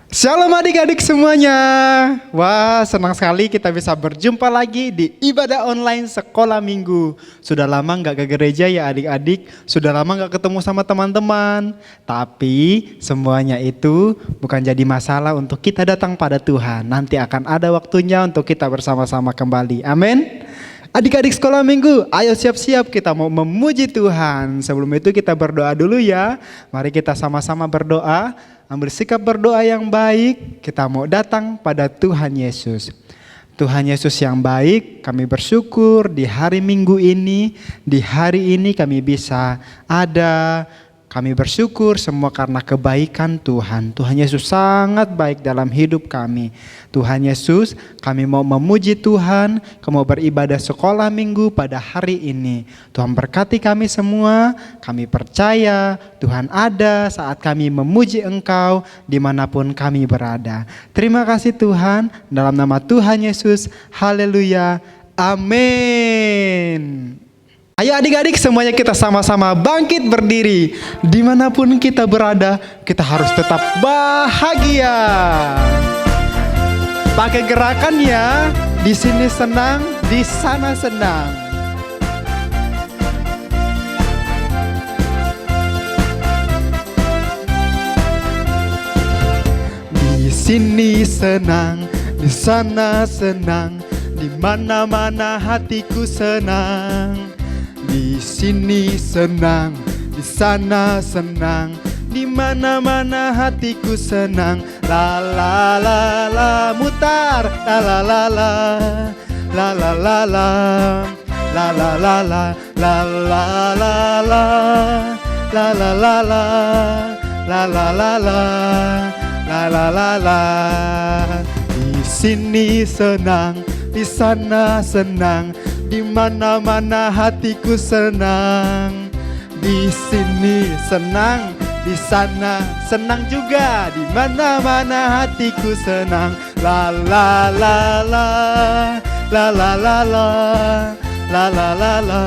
Shalom adik-adik semuanya. Wah, senang sekali kita bisa berjumpa lagi di ibadah online sekolah minggu. Sudah lama nggak ke gereja ya adik-adik, sudah lama nggak ketemu sama teman-teman. Tapi semuanya itu bukan jadi masalah untuk kita datang pada Tuhan. Nanti akan ada waktunya untuk kita bersama-sama kembali. Amin. Adik-adik sekolah minggu, ayo siap-siap kita mau memuji Tuhan. Sebelum itu kita berdoa dulu ya. Mari kita sama-sama berdoa. Ambil sikap berdoa yang baik, kita mau datang pada Tuhan Yesus. Tuhan Yesus yang baik, kami bersyukur di hari Minggu ini, di hari ini kami bisa ada. Kami bersyukur semua karena kebaikan Tuhan. Tuhan Yesus sangat baik dalam hidup kami. Tuhan Yesus, kami mau memuji Tuhan, kami mau beribadah sekolah minggu pada hari ini. Tuhan berkati kami semua, kami percaya Tuhan ada saat kami memuji Engkau dimanapun kami berada. Terima kasih Tuhan, dalam nama Tuhan Yesus, haleluya, amin. Ayo adik-adik semuanya kita sama-sama bangkit berdiri. Dimanapun kita berada, kita harus tetap bahagia. Pakai gerakannya, di sini senang, di sana senang. Di sini senang, di sana senang, di mana-mana hatiku senang. Di sini senang, di sana senang, di mana-mana hatiku senang. La la la la, mutar. La la la la, la la la la, la la la la, la la la la, la la la la, la la la la, la la la la. Di sini senang, di sana senang, di mana-mana hatiku senang. Di sini senang, di sana senang juga, di mana-mana hatiku senang. La la la la, la la la la, la la la la,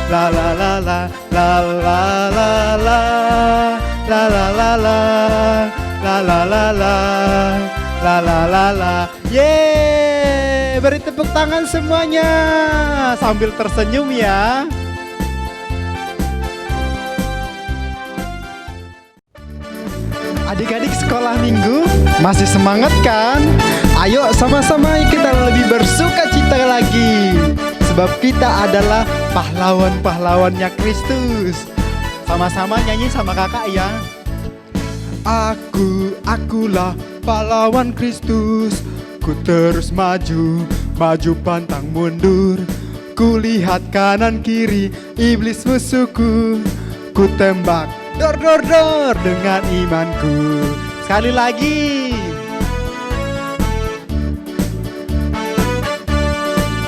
la la la la, la la la la, la la la la, la la la la, la la la la. Yeay, beri tepuk tangan semuanya sambil tersenyum ya. Adik-adik sekolah minggu masih semangat kan? Ayo sama-sama kita lebih bersuka cita lagi, sebab kita adalah pahlawan-pahlawannya Kristus. Sama-sama nyanyi sama kakak ya. Akulah pahlawan Kristus. Ku terus maju, maju pantang mundur. Ku lihat kanan kiri iblis musuhku. Ku tembak dor dor dor dengan imanku. Sekali lagi.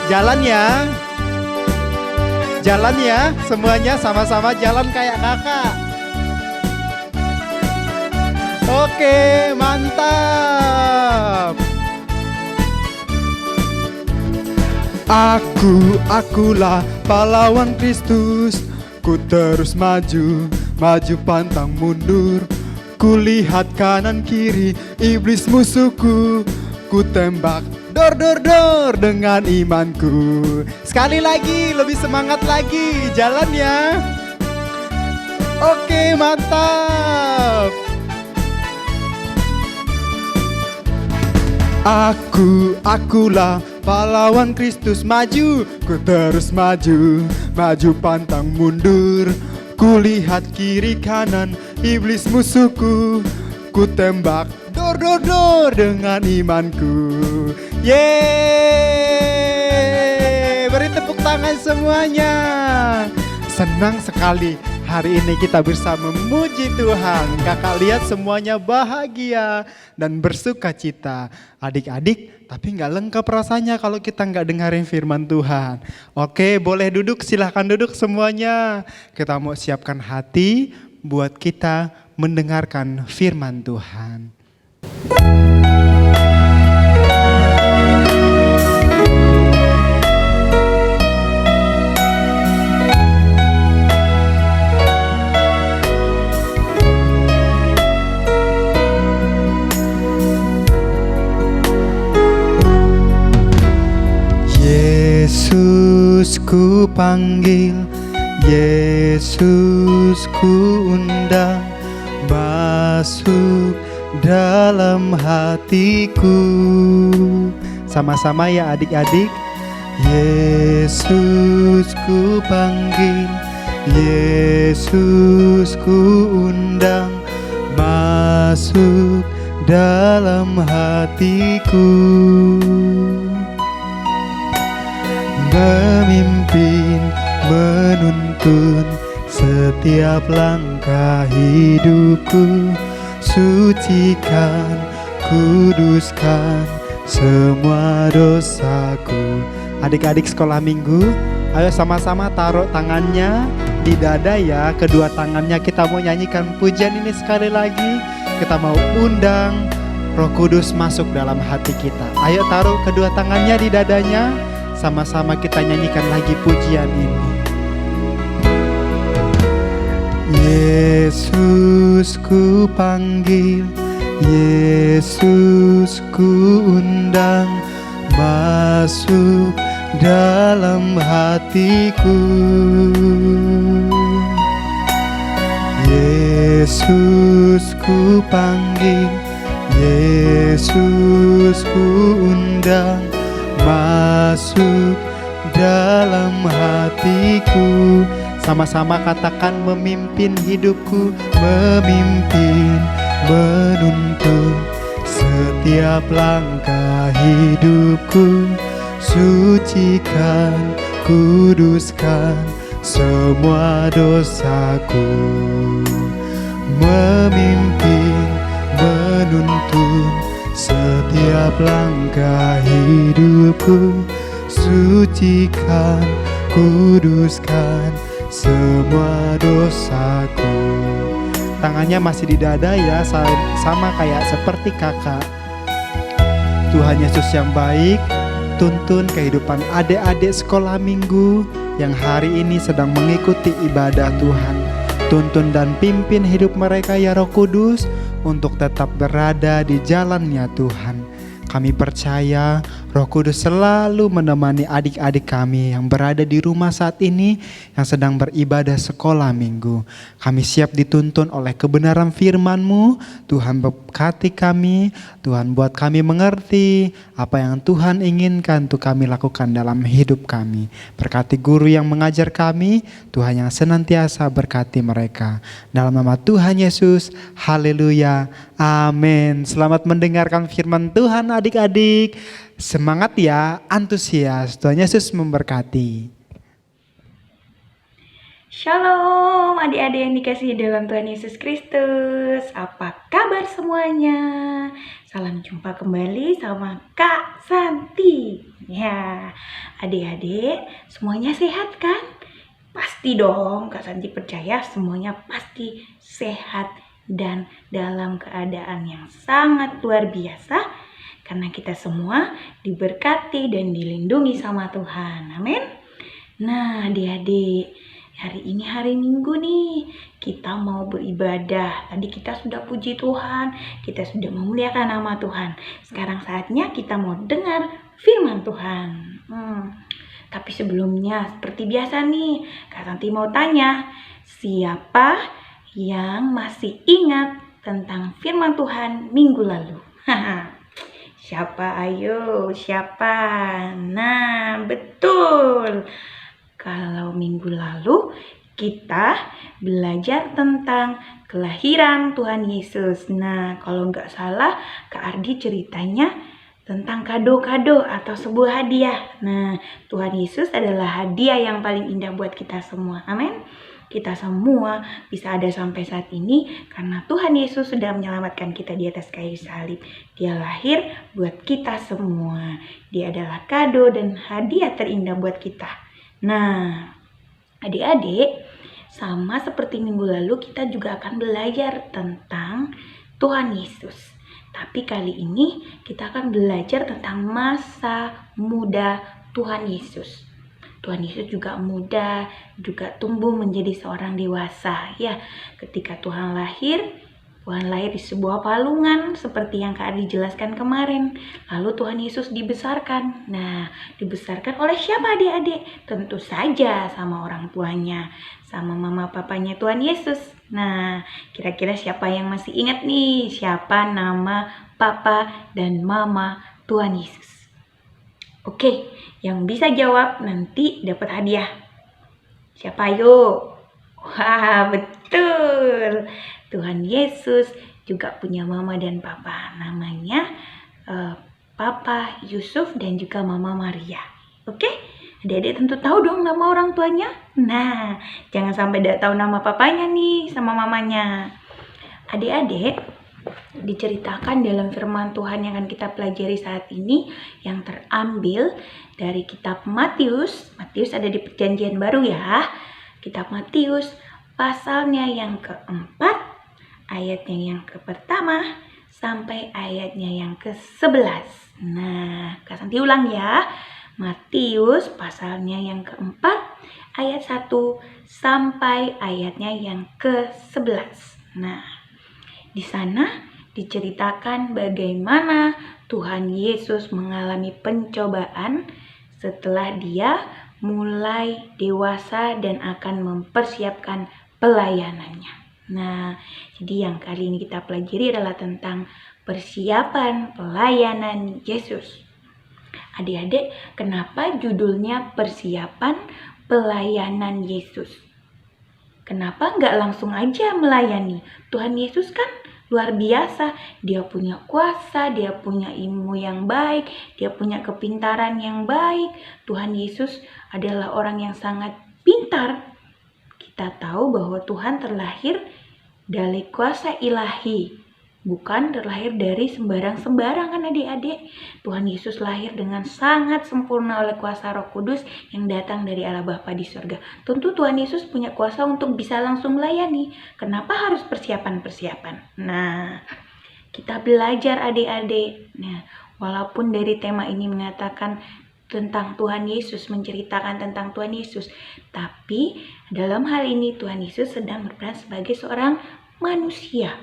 Jalan ya. Jalan ya, semuanya sama-sama jalan kayak kakak. Oke, mantap. Akulah pahlawan Kristus. Ku terus maju, maju pantang mundur. Ku lihat kanan kiri iblis musuhku. Ku tembak dor dor dor dengan imanku. Sekali lagi, lebih semangat lagi. Jalan ya. Oke, mantap. Akulah pahlawan Kristus. Maju, ku terus maju, maju pantang mundur. Ku lihat kiri kanan iblis musuhku. Ku tembak dor dor dor dengan imanku. Yeay, beri tepuk tangan semuanya. Senang sekali hari ini kita bisa memuji Tuhan. Kakak lihat semuanya bahagia dan bersuka cita. Adik-adik, tapi gak lengkap rasanya kalau kita gak dengerin firman Tuhan. Oke, boleh duduk, silahkan duduk semuanya. Kita mau siapkan hati buat kita mendengarkan firman Tuhan. ku panggil, Yesus ku undang masuk dalam hatiku. Sama-sama ya adik-adik. Yesus ku panggil, Yesus ku undang masuk dalam hatiku. Memimpin, menuntun setiap langkah hidupku. Sucikan, kuduskan semua dosaku. Adik-adik sekolah minggu, ayo sama-sama taruh tangannya di dada ya. Kedua tangannya kita mau nyanyikan pujian ini sekali lagi. Kita mau undang Roh Kudus masuk dalam hati kita. Ayo taruh kedua tangannya di dadanya. Sama-sama kita nyanyikan lagi pujian ini. Yesus ku panggil, Yesus ku undang masuk dalam hatiku. Yesus ku panggil, Yesus ku undang masuk dalam hatiku. Sama-sama katakan, memimpin hidupku, memimpin, menuntun setiap langkah hidupku. Sucikan, kuduskan semua dosaku. Memimpin, menuntun setiap langkah hidupku. Sucikan, kuduskan semua dosaku. Tangannya masih di dada ya, sama kayak seperti kakak. Tuhan Yesus yang baik, tuntun kehidupan adik-adik sekolah minggu yang hari ini sedang mengikuti ibadah Tuhan. Tuntun dan pimpin hidup mereka ya Roh Kudus untuk tetap berada di jalannya Tuhan. Kami percaya Roh Kudus selalu menemani adik-adik kami yang berada di rumah saat ini yang sedang beribadah sekolah minggu. Kami siap dituntun oleh kebenaran firman-Mu. Tuhan berkati kami, Tuhan buat kami mengerti apa yang Tuhan inginkan untuk kami lakukan dalam hidup kami. Berkati guru yang mengajar kami, Tuhan yang senantiasa berkati mereka. Dalam nama Tuhan Yesus, haleluya, amin. Selamat mendengarkan firman Tuhan adik-adik. Semangat ya, antusias. Tuhan Yesus memberkati. Shalom adik-adik yang dikasihi dalam Tuhan Yesus Kristus. Apa kabar semuanya? Salam jumpa kembali sama Kak Santi. Ya, adik-adik semuanya sehat kan? Pasti dong, Kak Santi percaya semuanya pasti sehat dan dalam keadaan yang sangat luar biasa. Karena kita semua diberkati dan dilindungi sama Tuhan. Amin. Nah adik-adik, hari ini hari Minggu nih, kita mau beribadah. Tadi kita sudah puji Tuhan, kita sudah memuliakan nama Tuhan. Sekarang saatnya kita mau dengar firman Tuhan. Tapi sebelumnya, seperti biasa nih, Kak Santi mau tanya, siapa yang masih ingat tentang firman Tuhan minggu lalu? Siapa? Ayo, siapa? Nah, betul. Kalau minggu lalu kita belajar tentang kelahiran Tuhan Yesus. Nah, kalau nggak salah, Kak Ardi ceritanya tentang kado-kado atau sebuah hadiah. Nah, Tuhan Yesus adalah hadiah yang paling indah buat kita semua. Amin. Kita semua bisa ada sampai saat ini karena Tuhan Yesus sudah menyelamatkan kita di atas kayu salib. Dia lahir buat kita semua. Dia adalah kado dan hadiah terindah buat kita. Nah, adik-adik, sama seperti minggu lalu kita juga akan belajar tentang Tuhan Yesus. Tapi kali ini kita akan belajar tentang masa muda Tuhan Yesus. Tuhan Yesus juga muda, juga tumbuh menjadi seorang dewasa. Ya, ketika Tuhan lahir, Tuhan lahir di sebuah palungan seperti yang Kak Adi jelaskan kemarin. Lalu Tuhan Yesus dibesarkan. Nah, dibesarkan oleh siapa adik-adik? Tentu saja sama orang tuanya, sama mama papanya Tuhan Yesus. Nah, kira-kira siapa yang masih ingat nih? Siapa nama papa dan mama Tuhan Yesus? Oke, yang bisa jawab nanti dapat hadiah. Siapa yuk? Wah, betul. Tuhan Yesus juga punya mama dan papa. Namanya Papa Yusuf dan juga Mama Maria. Oke? Adik-adik tentu tahu dong nama orang tuanya. Nah, jangan sampai tidak tahu nama papanya nih sama mamanya. Adik-adik, diceritakan dalam firman Tuhan yang akan kita pelajari saat ini yang terambil dari kitab Matius. Matius ada di Perjanjian Baru ya. Kitab Matius pasalnya yang keempat, ayatnya yang pertama sampai ayatnya yang ke-11. Nah, Kak Santi ulang ya. Matius pasalnya yang keempat, ayat 1 sampai ayatnya yang ke-11. Nah, di sana diceritakan bagaimana Tuhan Yesus mengalami pencobaan setelah dia mulai dewasa dan akan mempersiapkan pelayanannya. Nah, jadi yang kali ini kita pelajari adalah tentang persiapan pelayanan Yesus. Adik-adik, kenapa judulnya persiapan pelayanan Yesus? Kenapa nggak langsung aja melayani? Tuhan Yesus kan luar biasa. Dia punya kuasa, dia punya ilmu yang baik, dia punya kepintaran yang baik. Tuhan Yesus adalah orang yang sangat pintar. Kita tahu bahwa Tuhan terlahir dari kuasa ilahi, bukan terlahir dari sembarang-sembarang kan adik-adik. Tuhan Yesus lahir dengan sangat sempurna oleh kuasa Roh Kudus yang datang dari Allah Bapa di surga. Tentu Tuhan Yesus punya kuasa untuk bisa langsung melayani. Kenapa harus persiapan-persiapan? Nah, kita belajar adik-adik. Nah, walaupun dari tema ini mengatakan tentang Tuhan Yesus, menceritakan tentang Tuhan Yesus, tapi dalam hal ini Tuhan Yesus sedang berperan sebagai seorang manusia.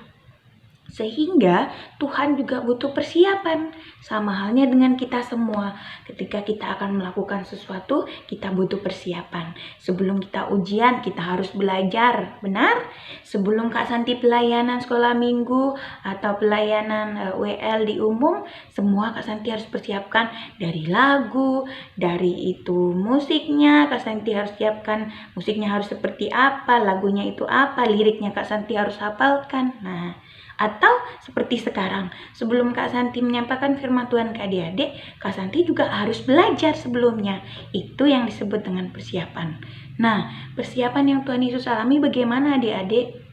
Sehingga Tuhan juga butuh persiapan. Sama halnya dengan kita semua. Ketika kita akan melakukan sesuatu, kita butuh persiapan. Sebelum kita ujian, kita harus belajar. Benar? Sebelum Kak Santi pelayanan sekolah minggu atau pelayanan WL di umum, semua Kak Santi harus persiapkan dari lagu, dari itu musiknya. Kak Santi harus siapkan musiknya harus seperti apa, lagunya itu apa, liriknya Kak Santi harus hafalkan. Nah, atau seperti sekarang, sebelum Kak Santi menyampaikan firman Tuhan ke adik-adik, Kak Santi juga harus belajar sebelumnya. Itu yang disebut dengan persiapan. Nah, persiapan yang Tuhan Yesus alami bagaimana adik-adik?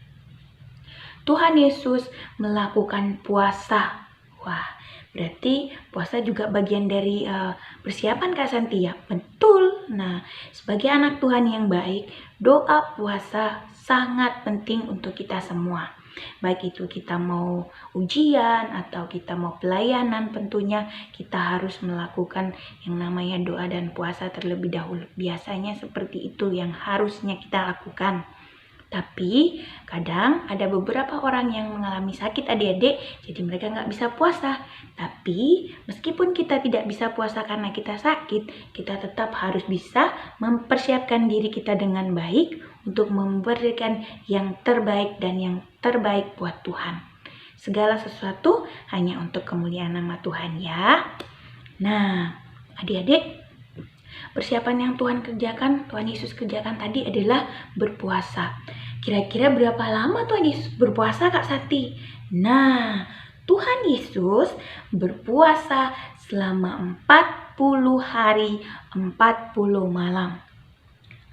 Tuhan Yesus melakukan puasa. Wah, berarti puasa juga bagian dari persiapan Kak Santi ya? Betul. Nah, sebagai anak Tuhan yang baik, doa puasa sangat penting untuk kita semua. Baik itu kita mau ujian atau kita mau pelayanan, tentunya kita harus melakukan yang namanya doa dan puasa terlebih dahulu. Biasanya seperti itu yang harusnya kita lakukan. Tapi kadang ada beberapa orang yang mengalami sakit adik-adik, jadi mereka nggak bisa puasa. Tapi meskipun kita tidak bisa puasa karena kita sakit, kita tetap harus bisa mempersiapkan diri kita dengan baik untuk memberikan yang terbaik dan yang terbaik buat Tuhan. Segala sesuatu hanya untuk kemuliaan nama Tuhan ya. Nah, adik-adik, persiapan yang Tuhan Yesus kerjakan tadi adalah berpuasa. Kira-kira berapa lama Tuhan Yesus berpuasa Kak Santi? Nah, Tuhan Yesus berpuasa selama 40 hari 40 malam.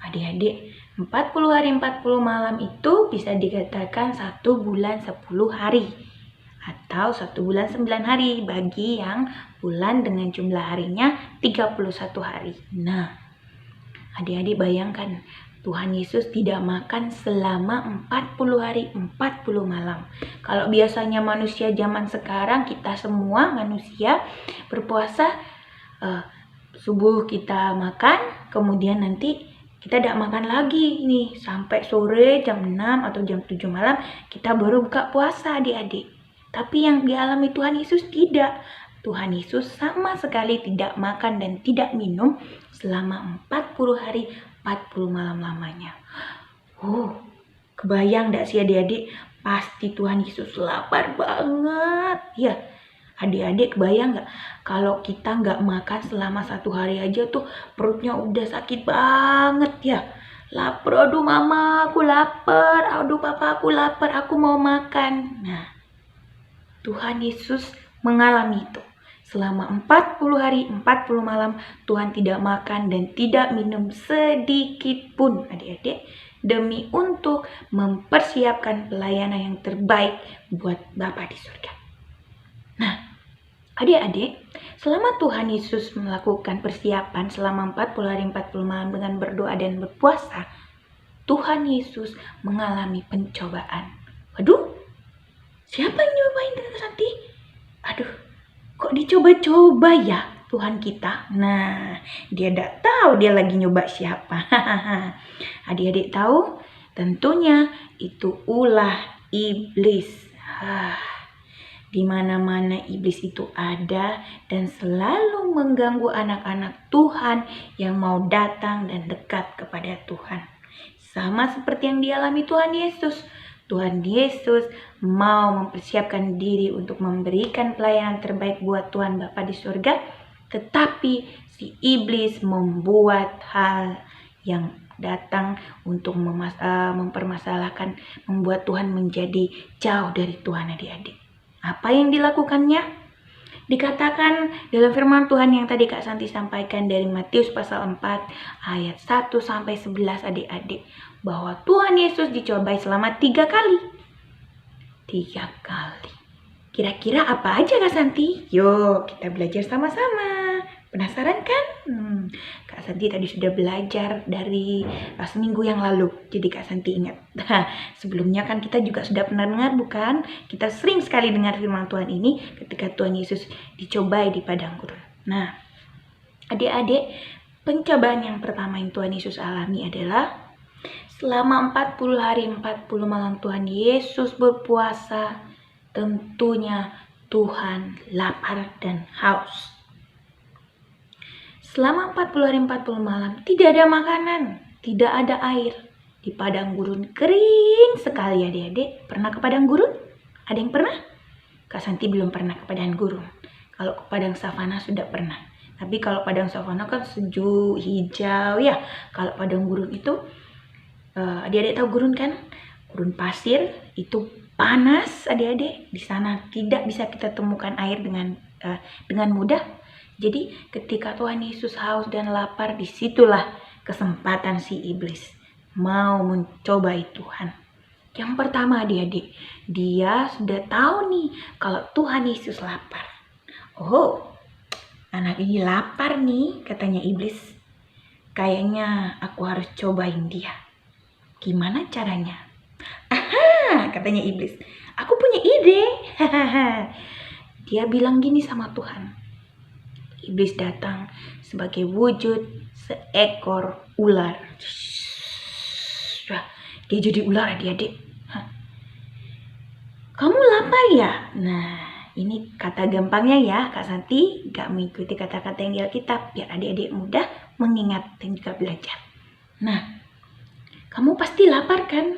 Adik-adik, 40 hari 40 malam itu bisa dikatakan 1 bulan 10 hari. Atau 1 bulan 9 hari bagi yang bulan dengan jumlah harinya 31 hari. Nah, adik-adik bayangkan Tuhan Yesus tidak makan selama 40 hari 40 malam. Kalau biasanya manusia zaman sekarang, kita semua manusia berpuasa, subuh kita makan, kemudian nanti kita tidak makan lagi nih sampai sore jam 6 atau jam 7 malam kita baru buka puasa adik-adik. Tapi yang dialami Tuhan Yesus tidak. Tuhan Yesus sama sekali tidak makan dan tidak minum selama 40 hari 40 malam lamanya. Kebayang gak sih adik-adik? Pasti Tuhan Yesus lapar banget. Ya, adik-adik kebayang gak? Kalau kita gak makan selama 1 hari aja tuh perutnya udah sakit banget ya. Lapar, aduh mama aku lapar, aduh papa aku lapar, aku mau makan. Nah, Tuhan Yesus mengalami itu. Selama 40 hari 40 malam Tuhan tidak makan dan tidak minum sedikit pun adik-adik, demi untuk mempersiapkan pelayanan yang terbaik buat Bapa di surga. Nah, adik-adik, selama Tuhan Yesus melakukan persiapan selama 40 hari 40 malam dengan berdoa dan berpuasa, Tuhan Yesus mengalami pencobaan. Waduh, siapa yang nyobain Tante Santi? Aduh, kok dicoba-coba ya Tuhan kita? Nah, dia tidak tahu dia lagi nyoba siapa. Adik-adik tahu? Tentunya itu ulah iblis. Di mana-mana iblis itu ada dan selalu mengganggu anak-anak Tuhan yang mau datang dan dekat kepada Tuhan. Sama seperti yang dialami Tuhan Yesus. Tuhan Yesus mau mempersiapkan diri untuk memberikan pelayanan terbaik buat Tuhan Bapa di surga, tetapi si iblis membuat hal yang datang untuk mempermasalahkan, membuat Tuhan menjadi jauh dari Tuhan adik-adik. Apa yang dilakukannya? Dikatakan dalam firman Tuhan yang tadi Kak Santi sampaikan dari Matius pasal 4 ayat 1 sampai 11 adik-adik, bahwa Tuhan Yesus dicobai selama 3 kali. 3 kali. Kira-kira apa aja Kak Santi? Yuk kita belajar sama-sama. Penasaran kan? Kak Santi tadi sudah belajar dari seminggu yang lalu. Jadi Kak Santi ingat. Sebelumnya kan kita juga sudah pernah dengar bukan? Kita sering sekali dengar firman Tuhan ini ketika Tuhan Yesus dicobai di padang gurun. Nah, adik-adik, pencobaan yang pertama yang Tuhan Yesus alami adalah selama 40 hari 40 malam Tuhan Yesus berpuasa, tentunya Tuhan lapar dan haus. Selama 40 hari 40 malam tidak ada makanan, tidak ada air. Di padang gurun kering sekali adik-adik. Pernah ke padang gurun? Ada yang pernah? Kak Santi belum pernah ke padang gurun. Kalau ke padang savana sudah pernah. Tapi kalau padang savana kan sejuk, hijau ya. Kalau padang gurun itu, adik-adik tahu gurun kan? Gurun pasir itu panas adik-adik. Di sana tidak bisa kita temukan air dengan mudah. Jadi ketika Tuhan Yesus haus dan lapar, disitulah kesempatan si iblis mau mencobai Tuhan. Yang pertama adik-adik, dia sudah tahu nih kalau Tuhan Yesus lapar. Oh, anak ini lapar nih, katanya iblis. Kayaknya aku harus cobain dia. Gimana caranya? Aha, katanya iblis. Aku punya ide. Dia bilang gini sama Tuhan. Iblis datang sebagai wujud seekor ular. Dia jadi ular adik-adik. Kamu lapar ya? Nah, ini kata gampangnya ya Kak Santi. Gak mengikuti kata-kata yang di Alkitab. Biar adik-adik mudah mengingat dan juga belajar. Nah, kamu pasti lapar kan?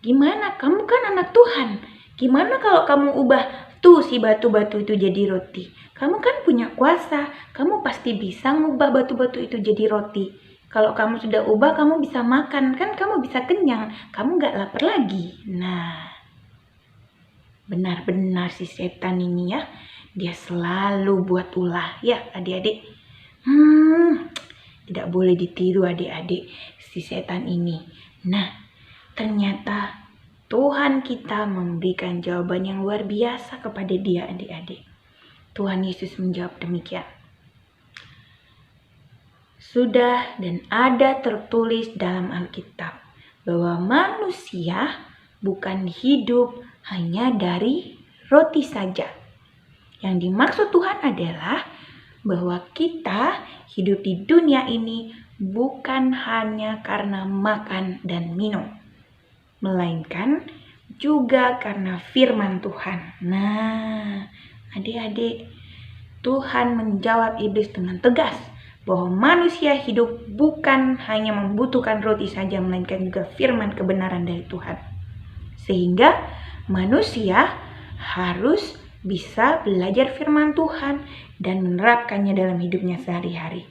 Gimana? Kamu kan anak Tuhan. Gimana kalau kamu ubah tuh si batu-batu itu jadi roti? Kamu kan punya kuasa, kamu pasti bisa ngubah batu-batu itu jadi roti. Kalau kamu sudah ubah, kamu bisa makan, kan kamu bisa kenyang, kamu gak lapar lagi. Nah, benar-benar si setan ini ya, dia selalu buat ulah ya adik-adik. Tidak boleh ditiru adik-adik si setan ini. Nah, ternyata Tuhan kita memberikan jawaban yang luar biasa kepada dia adik-adik. Tuhan Yesus menjawab demikian. Sudah dan ada tertulis dalam Alkitab bahwa manusia bukan hidup hanya dari roti saja. Yang dimaksud Tuhan adalah bahwa kita hidup di dunia ini bukan hanya karena makan dan minum, melainkan juga karena firman Tuhan. Nah, adik-adik, Tuhan menjawab iblis dengan tegas bahwa manusia hidup bukan hanya membutuhkan roti saja, melainkan juga firman kebenaran dari Tuhan. Sehingga manusia harus bisa belajar firman Tuhan dan menerapkannya dalam hidupnya sehari-hari.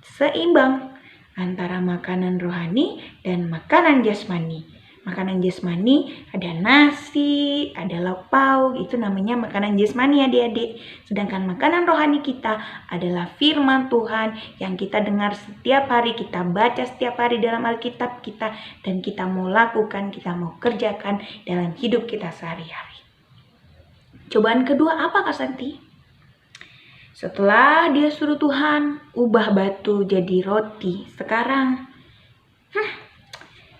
Seimbang antara makanan rohani dan makanan jasmani. Makanan jasmani ada nasi, ada lauk pauk, itu namanya makanan jasmani adik-adik. Sedangkan makanan rohani kita adalah firman Tuhan yang kita dengar setiap hari, kita baca setiap hari dalam Alkitab kita, dan kita mau lakukan, kita mau kerjakan dalam hidup kita sehari-hari. Cobaan kedua apa Kak Santi? Setelah dia suruh Tuhan ubah batu jadi roti, sekarang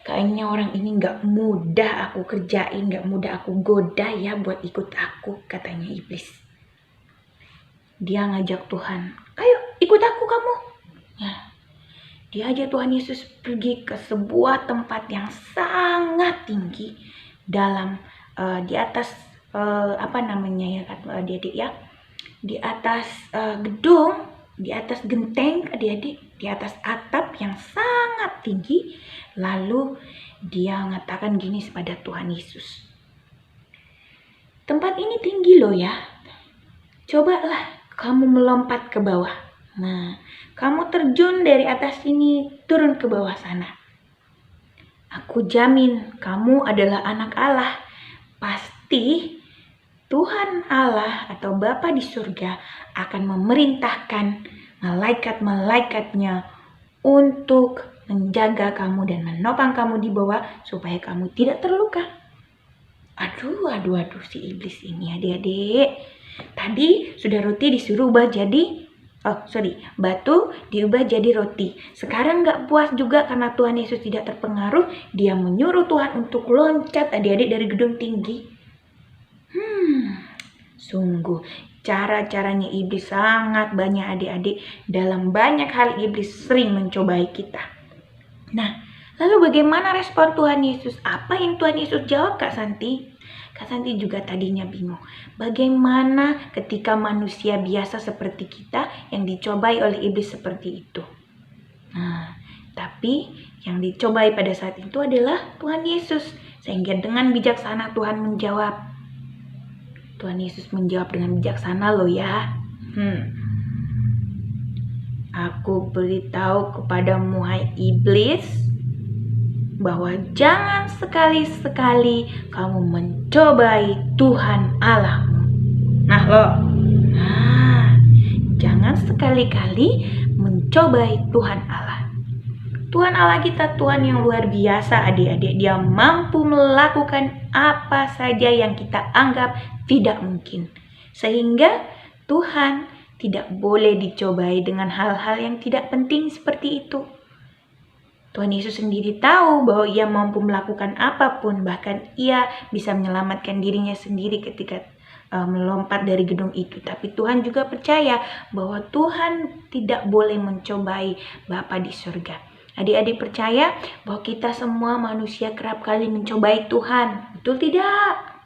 kayaknya orang ini gak mudah aku kerjain, gak mudah aku goda ya buat ikut aku, katanya iblis. Dia ngajak Tuhan, ayo ikut aku kamu. Nah, dia ajak Tuhan Yesus pergi ke sebuah tempat yang sangat tinggi dalam di atas adik-adik ya, di atas gedung, di atas genteng adik-adik, di atas atap yang sangat tinggi. Lalu dia mengatakan gini kepada Tuhan Yesus, tempat ini tinggi loh ya, cobalah kamu melompat ke bawah. Nah, kamu terjun dari atas ini turun ke bawah sana. Aku jamin kamu adalah anak Allah. Pasti Tuhan Allah atau Bapa di surga akan memerintahkan malaikat-malaikatnya untuk menjaga kamu dan menopang kamu di bawah supaya kamu tidak terluka. Aduh, si iblis ini adik-adik. Tadi sudah roti disuruh ubah jadi, batu diubah jadi roti. Sekarang gak puas juga karena Tuhan Yesus tidak terpengaruh, dia menyuruh Tuhan untuk loncat adik-adik dari gedung tinggi. Sungguh cara-caranya iblis sangat banyak adik-adik. Dalam banyak hal iblis sering mencobai kita. Nah, lalu bagaimana respon Tuhan Yesus? Apa yang Tuhan Yesus jawab Kak Santi? Kak Santi juga tadinya bingung. Bagaimana ketika manusia biasa seperti kita yang dicobai oleh iblis seperti itu? Nah, tapi yang dicobai pada saat itu adalah Tuhan Yesus. Sehingga dengan bijaksana Tuhan menjawab. Tuhan Yesus menjawab dengan bijaksana loh ya. Aku beritahu kepadamu hai iblis, bahwa jangan sekali-sekali kamu mencobai Tuhan Allahmu. Jangan sekali-kali mencobai Tuhan Allah. Tuhan Allah kita Tuhan yang luar biasa adik-adik. Dia mampu melakukan apa saja yang kita anggap tidak mungkin. Sehingga Tuhan tidak boleh dicobai dengan hal-hal yang tidak penting seperti itu. Tuhan Yesus sendiri tahu bahwa ia mampu melakukan apapun. Bahkan ia bisa menyelamatkan dirinya sendiri ketika melompat dari gedung itu. Tapi Tuhan juga percaya bahwa Tuhan tidak boleh mencobai Bapa di surga. Adik-adik percaya bahwa kita semua manusia kerap kali mencobai Tuhan. Betul tidak?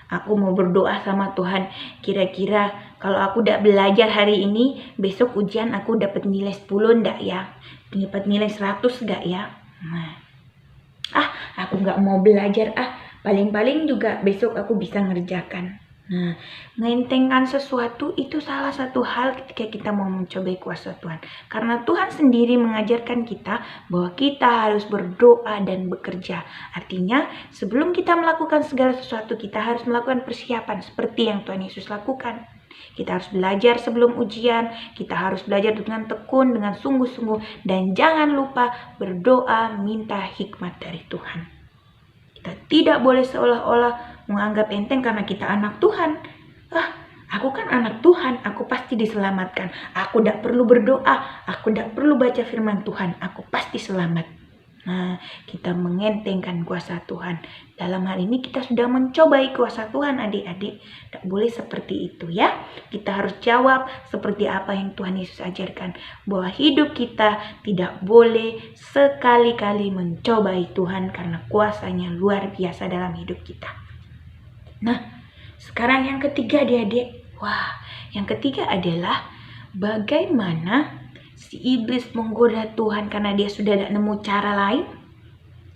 Aku mau berdoa sama Tuhan. Kira-kira kalau aku udah belajar hari ini, besok ujian aku dapat nilai 10 enggak ya? Dapat nilai 100 enggak ya? Aku nggak mau belajar. Paling-paling juga besok aku bisa ngerjakan. Nah, mengentengkan sesuatu itu salah satu hal ketika kita mau mencobai kuasa Tuhan. Karena Tuhan sendiri mengajarkan kita bahwa kita harus berdoa dan bekerja. Artinya, sebelum kita melakukan segala sesuatu, kita harus melakukan persiapan seperti yang Tuhan Yesus lakukan. Kita harus belajar sebelum ujian, kita harus belajar dengan tekun, dengan sungguh-sungguh. Dan jangan lupa berdoa minta hikmat dari Tuhan. Kita tidak boleh seolah-olah menganggap enteng karena kita anak Tuhan. Aku kan anak Tuhan, aku pasti diselamatkan. Aku tidak perlu berdoa, aku tidak perlu baca firman Tuhan, aku pasti selamat. Nah, kita mengentengkan kuasa Tuhan. Dalam hal ini kita sudah mencobai kuasa Tuhan, adik-adik. Tidak boleh seperti itu ya. Kita harus jawab seperti apa yang Tuhan Yesus ajarkan. Bahwa hidup kita tidak boleh sekali-kali mencobai Tuhan karena kuasanya luar biasa dalam hidup kita. Nah, sekarang yang ketiga adik-adik. Wah, yang ketiga adalah bagaimana si iblis menggoda Tuhan karena dia sudah tidak nemu cara lain.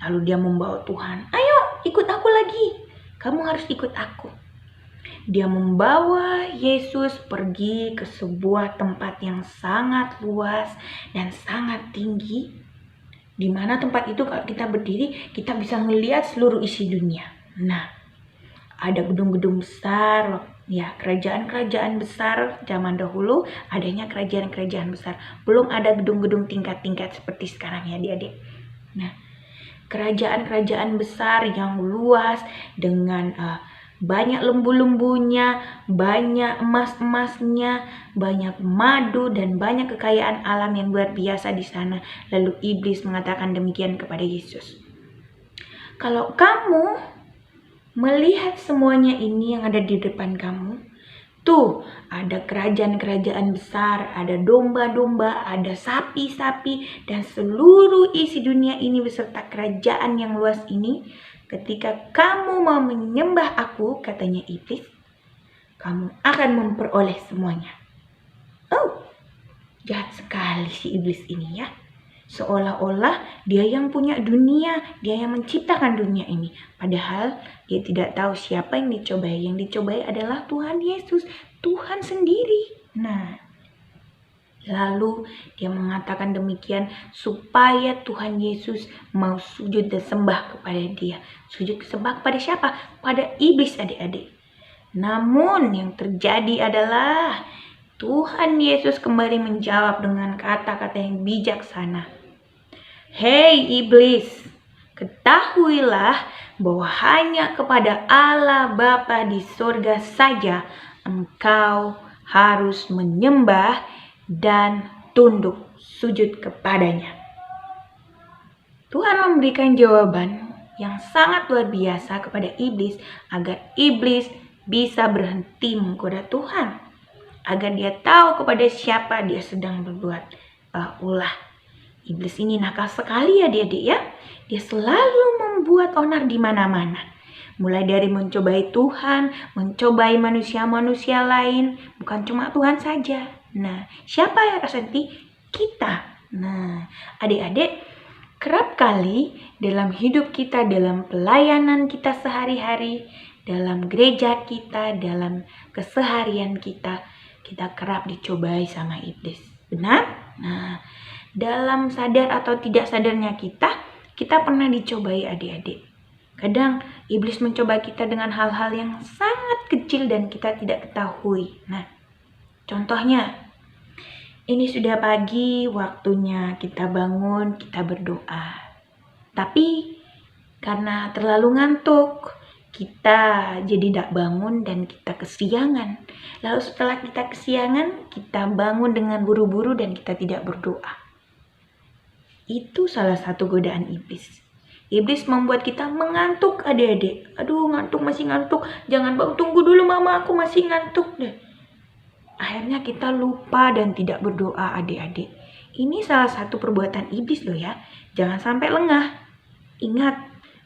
Lalu dia membawa Tuhan, ayo ikut aku lagi. Kamu harus ikut aku. Dia membawa Yesus pergi ke sebuah tempat yang sangat luas dan sangat tinggi. Di mana tempat itu kalau kita berdiri, kita bisa melihat seluruh isi dunia. Nah, ada gedung-gedung besar, ya, kerajaan-kerajaan besar zaman dahulu adanya kerajaan-kerajaan besar. Belum ada gedung-gedung tingkat-tingkat seperti sekarang ya adik-adik. Nah, kerajaan-kerajaan besar yang luas dengan banyak lembu-lembunya, banyak emas-emasnya, banyak madu dan banyak kekayaan alam yang luar biasa di sana. Lalu iblis mengatakan demikian kepada Yesus. Kalau kamu melihat semuanya ini yang ada di depan kamu, tuh ada kerajaan-kerajaan besar, ada domba-domba, ada sapi-sapi, dan seluruh isi dunia ini beserta kerajaan yang luas ini. Ketika kamu mau menyembah aku, katanya iblis, kamu akan memperoleh semuanya. Oh, jahat sekali si iblis ini ya. Seolah-olah dia yang punya dunia, dia yang menciptakan dunia ini. Padahal dia tidak tahu siapa yang dicobai. Yang dicobai adalah Tuhan Yesus, Tuhan sendiri. Nah, lalu dia mengatakan demikian supaya Tuhan Yesus mau sujud dan sembah kepada dia. Sujud sembah kepada siapa? Pada iblis adik-adik. Namun yang terjadi adalah Tuhan Yesus kembali menjawab dengan kata-kata yang bijaksana. Hei iblis, ketahuilah bahwa hanya kepada Allah Bapa di surga saja engkau harus menyembah dan tunduk sujud kepadanya. Tuhan memberikan jawaban yang sangat luar biasa kepada iblis agar iblis bisa berhenti menggoda Tuhan. Agar dia tahu kepada siapa dia sedang berbuat ulah. Iblis ini nakal sekali ya adik-adik ya. Dia selalu membuat onar di mana-mana. Mulai dari mencobai Tuhan, mencobai manusia-manusia lain. Bukan cuma Tuhan saja. Nah, siapa yang nanti? Kita. Nah, adik-adik, kerap kali dalam hidup kita, dalam pelayanan kita sehari-hari, dalam gereja kita, dalam keseharian kita, kita kerap dicobai sama iblis. Benar? Nah, dalam sadar atau tidak sadarnya kita pernah dicobai adik-adik. Kadang iblis mencoba kita dengan hal-hal yang sangat kecil dan kita tidak ketahui. Nah, contohnya, ini sudah pagi, waktunya kita bangun, kita berdoa. Tapi karena terlalu ngantuk, kita jadi tidak bangun dan kita kesiangan. Lalu setelah kita kesiangan, kita bangun dengan buru-buru dan kita tidak berdoa. Itu salah satu godaan iblis. Iblis membuat kita mengantuk adik-adik. Aduh, ngantuk, masih ngantuk. Jangan bangun, tunggu dulu mama, aku masih ngantuk deh. Akhirnya kita lupa dan tidak berdoa adik-adik. Ini salah satu perbuatan iblis loh ya. Jangan sampai lengah. Ingat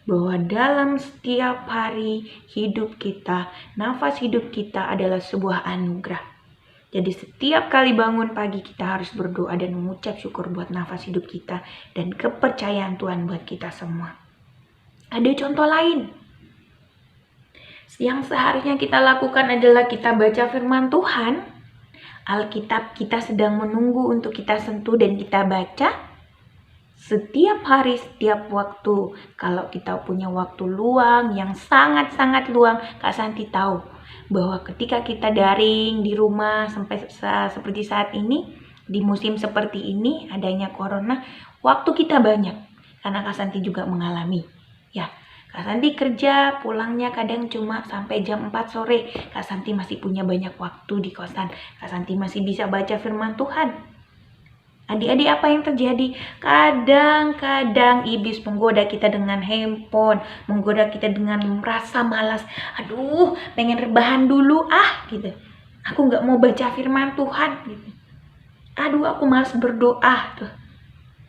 bahwa dalam setiap hari hidup kita, nafas hidup kita adalah sebuah anugerah. Jadi setiap kali bangun pagi kita harus berdoa dan mengucap syukur buat nafas hidup kita dan kepercayaan Tuhan buat kita semua. Ada contoh lain. Yang seharusnya kita lakukan adalah kita baca firman Tuhan. Alkitab kita sedang menunggu untuk kita sentuh dan kita baca. Setiap hari, setiap waktu. Kalau kita punya waktu luang yang sangat-sangat luang, Kak Santi tahu bahwa ketika kita daring di rumah sampai seperti saat ini, di musim seperti ini adanya corona, waktu kita banyak. Karena Kak Santi juga mengalami. Ya, Kak Santi kerja, pulangnya kadang cuma sampai jam 4 sore. Kak Santi masih punya banyak waktu di kosan. Kak Santi masih bisa baca firman Tuhan. Adik-adik, apa yang terjadi? Kadang-kadang iblis menggoda kita dengan handphone, menggoda kita dengan merasa malas. Aduh, pengen rebahan dulu gitu. Aku nggak mau baca firman Tuhan gitu. Aduh, aku malas berdoa tuh.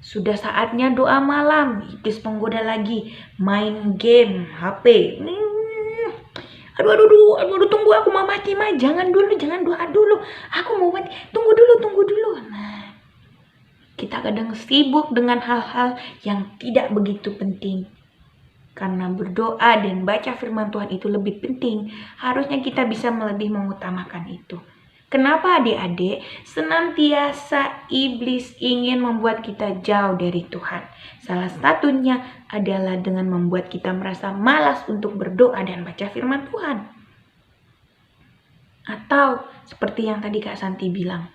Sudah saatnya doa malam. Iblis menggoda lagi, main game HP. Aduh, tunggu, aku mau mati, Ma. Jangan doa dulu. Aku mau mati. Tunggu dulu. Nah, kita kadang sibuk dengan hal-hal yang tidak begitu penting. Karena berdoa dan baca firman Tuhan itu lebih penting, harusnya kita bisa lebih mengutamakan itu. Kenapa adik-adik? Senantiasa iblis ingin membuat kita jauh dari Tuhan. Salah satunya adalah dengan membuat kita merasa malas untuk berdoa dan baca firman Tuhan. Atau seperti yang tadi Kak Santi bilang,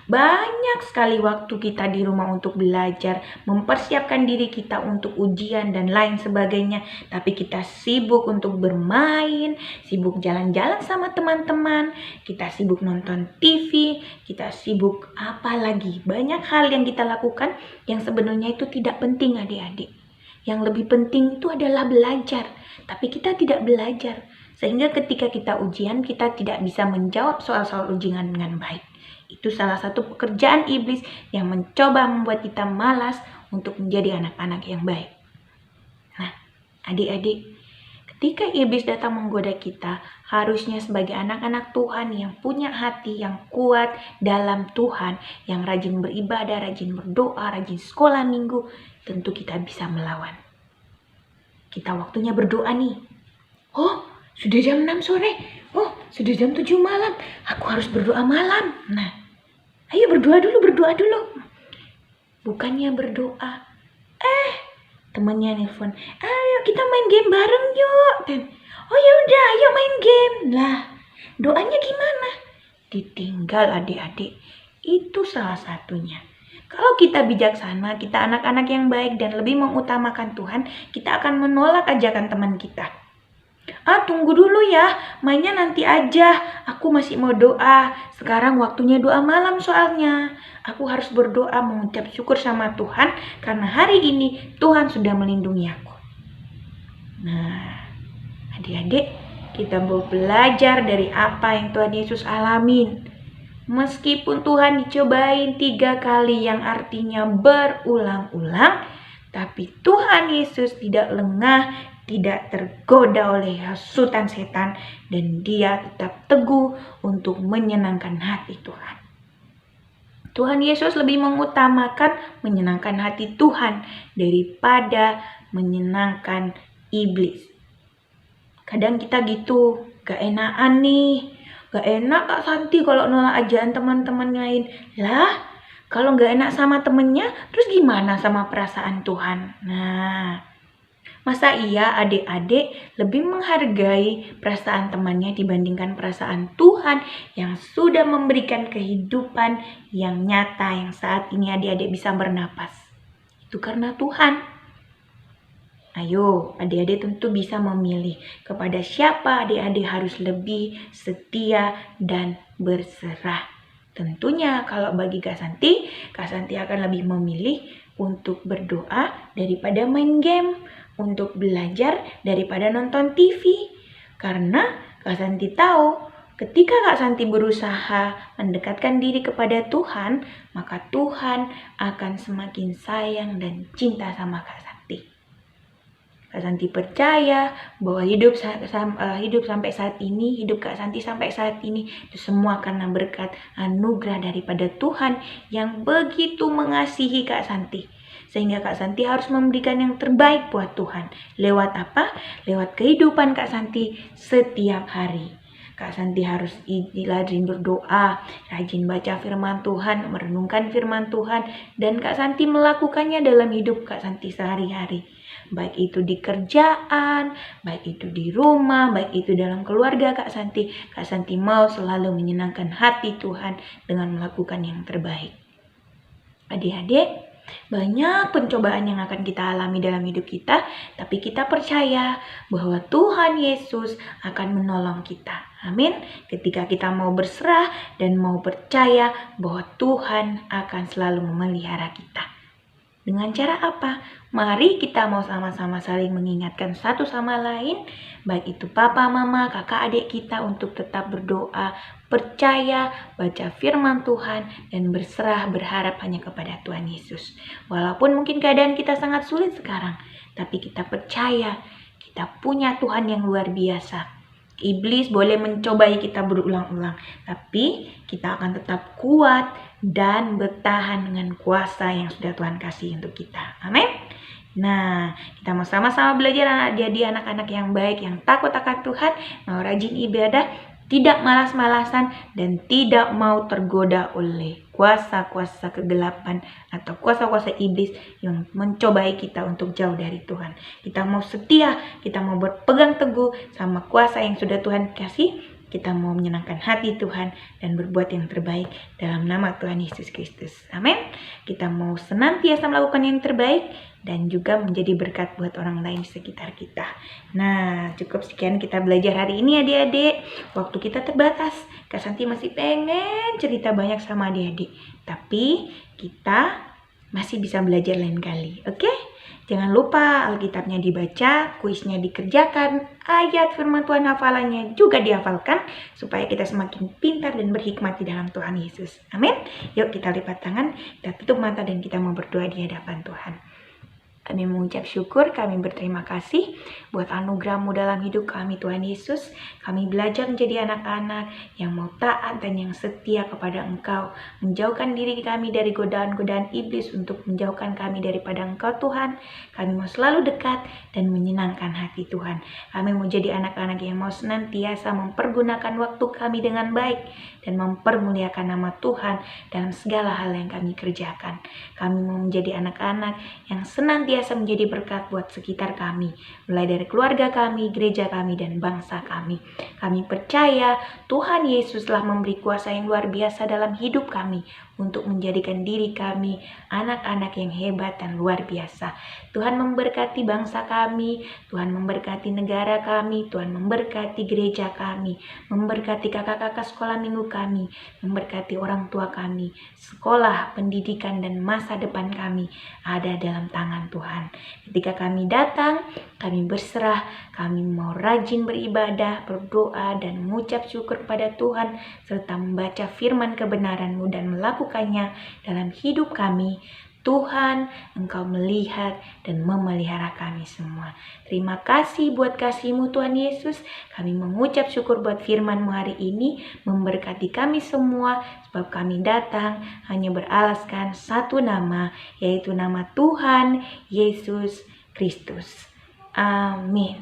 banyak sekali waktu kita di rumah untuk belajar, mempersiapkan diri kita untuk ujian dan lain sebagainya. Tapi kita sibuk untuk bermain, sibuk jalan-jalan sama teman-teman, kita sibuk nonton TV, kita sibuk apa lagi. Banyak hal yang kita lakukan yang sebenarnya itu tidak penting adik-adik. Yang lebih penting itu adalah belajar, tapi kita tidak belajar. Sehingga ketika kita ujian, kita tidak bisa menjawab soal-soal ujian dengan baik. Itu salah satu pekerjaan iblis yang mencoba membuat kita malas untuk menjadi anak-anak yang baik. Nah, adik-adik, ketika iblis datang menggoda kita, harusnya sebagai anak-anak Tuhan yang punya hati yang kuat dalam Tuhan, yang rajin beribadah, rajin berdoa, rajin sekolah minggu, tentu kita bisa melawan. Kita waktunya berdoa nih. Oh, sudah jam 6 sore. Oh, sudah jam 7 malam. Aku harus berdoa malam. Nah, ayo berdoa dulu. Bukannya berdoa. Temannya nelfon. Ayo kita main game bareng yuk. Dan, oh ya udah, ayo main game. Lah, doanya gimana? Ditinggal adik-adik. Itu salah satunya. Kalau kita bijaksana, kita anak-anak yang baik dan lebih mengutamakan Tuhan, kita akan menolak ajakan teman kita. Tunggu dulu ya, mainnya nanti aja. Aku masih mau doa. Sekarang waktunya doa malam soalnya. Aku harus berdoa mengucap syukur sama Tuhan karena hari ini Tuhan sudah melindungi aku. Nah, adik-adik, kita mau belajar dari apa yang Tuhan Yesus alamin. Meskipun Tuhan dicobain 3 kali yang artinya berulang-ulang, tapi Tuhan Yesus tidak lengah, tidak tergoda oleh hasutan setan, dan dia tetap teguh untuk menyenangkan hati Tuhan. Tuhan Yesus lebih mengutamakan menyenangkan hati Tuhan daripada menyenangkan iblis. Kadang kita gitu, gak enakan nih. Gak enak Kak Santi kalau nolak ajakan teman-teman lain. Lah, kalau gak enak sama temennya, terus gimana sama perasaan Tuhan? Nah, masa iya adik-adik lebih menghargai perasaan temannya dibandingkan perasaan Tuhan yang sudah memberikan kehidupan yang nyata yang saat ini adik-adik bisa bernapas? Itu karena Tuhan. Ayo, adik-adik tentu bisa memilih kepada siapa adik-adik harus lebih setia dan berserah. Tentunya kalau bagi Kak Santi akan lebih memilih untuk berdoa daripada main game, untuk belajar daripada nonton TV. Karena Kak Santi tahu, ketika Kak Santi berusaha mendekatkan diri kepada Tuhan, maka Tuhan akan semakin sayang dan cinta sama Kak Santi. Kak Santi percaya bahwa hidup sampai saat ini, hidup Kak Santi sampai saat ini, itu semua karena berkat anugerah daripada Tuhan yang begitu mengasihi Kak Santi. Sehingga Kak Santi harus memberikan yang terbaik buat Tuhan. Lewat apa? Lewat kehidupan Kak Santi setiap hari. Kak Santi harus rajin berdoa, rajin baca firman Tuhan, merenungkan firman Tuhan, dan Kak Santi melakukannya dalam hidup Kak Santi sehari-hari. Baik itu di kerjaan, baik itu di rumah, baik itu dalam keluarga Kak Santi mau selalu menyenangkan hati Tuhan dengan melakukan yang terbaik. Adik-adik, Banyak pencobaan yang akan kita alami dalam hidup kita, tapi kita percaya bahwa Tuhan Yesus akan menolong kita. Amin. Ketika kita mau berserah dan mau percaya bahwa Tuhan akan selalu memelihara kita. Dengan cara apa? Mari kita mau sama-sama saling mengingatkan satu sama lain, baik itu papa, mama, kakak, adik kita, untuk tetap berdoa, percaya, baca firman Tuhan, dan berserah berharap hanya kepada Tuhan Yesus. Walaupun mungkin keadaan kita sangat sulit sekarang, tapi kita percaya kita punya Tuhan yang luar biasa. Iblis boleh mencobai kita berulang-ulang, tapi kita akan tetap kuat dan bertahan dengan kuasa yang sudah Tuhan kasih untuk kita. Amin. Nah, kita mau sama-sama belajar jadi anak-anak yang baik, yang takut akan Tuhan, mau rajin ibadah, tidak malas-malasan, dan tidak mau tergoda oleh kuasa-kuasa kegelapan atau kuasa-kuasa iblis yang mencobai kita untuk jauh dari Tuhan. Kita mau setia, kita mau berpegang teguh sama kuasa yang sudah Tuhan kasih. Kita mau menyenangkan hati Tuhan dan berbuat yang terbaik dalam nama Tuhan Yesus Kristus. Amin. Kita mau senantiasa melakukan yang terbaik dan juga menjadi berkat buat orang lain di sekitar kita. Nah, cukup sekian kita belajar hari ini adik-adik. Waktu kita terbatas. Kak Santi masih pengen cerita banyak sama adik-adik. Tapi kita masih bisa belajar lain kali. Oke? Jangan lupa Alkitabnya dibaca, kuisnya dikerjakan, ayat firman Tuhan hafalannya juga dihafalkan, supaya kita semakin pintar dan berhikmat di dalam Tuhan Yesus. Amin. Yuk kita lipat tangan, kita tutup mata dan kita mau berdoa di hadapan Tuhan. Kami mengucap syukur, kami berterima kasih buat anugerah-Mu dalam hidup kami Tuhan Yesus. Kami belajar menjadi anak-anak yang mau taat dan yang setia kepada Engkau. Menjauhkan diri kami dari godaan-godaan iblis untuk menjauhkan kami daripada Engkau Tuhan. Kami mau selalu dekat dan menyenangkan hati Tuhan. Kami mau jadi anak-anak yang mau senantiasa mempergunakan waktu kami dengan baik dan mempermuliakan nama Tuhan dalam segala hal yang kami kerjakan. Kami mau menjadi anak-anak yang senantiasa menjadi berkat buat sekitar kami, mulai dari keluarga kami, gereja kami, dan bangsa kami. Kami percaya Tuhan Yesus telah memberi kuasa yang luar biasa dalam hidup kami untuk menjadikan diri kami anak-anak yang hebat dan luar biasa. Tuhan memberkati bangsa kami, Tuhan memberkati negara kami, Tuhan memberkati gereja kami, memberkati kakak-kakak sekolah minggu kami, memberkati orang tua kami, sekolah, pendidikan, dan masa depan kami ada dalam tangan Tuhan. Ketika kami datang, kami berserah, kami mau rajin beribadah, berdoa, dan mengucap syukur pada Tuhan, serta membaca firman kebenaran-Mu dan melakukannya dalam hidup kami. Tuhan, Engkau melihat dan memelihara kami semua. Terima kasih buat kasih-Mu Tuhan Yesus. Kami mengucap syukur buat firman-Mu hari ini, memberkati kami semua, sebab kami datang hanya beralaskan satu nama, yaitu nama Tuhan Yesus Kristus. Amin.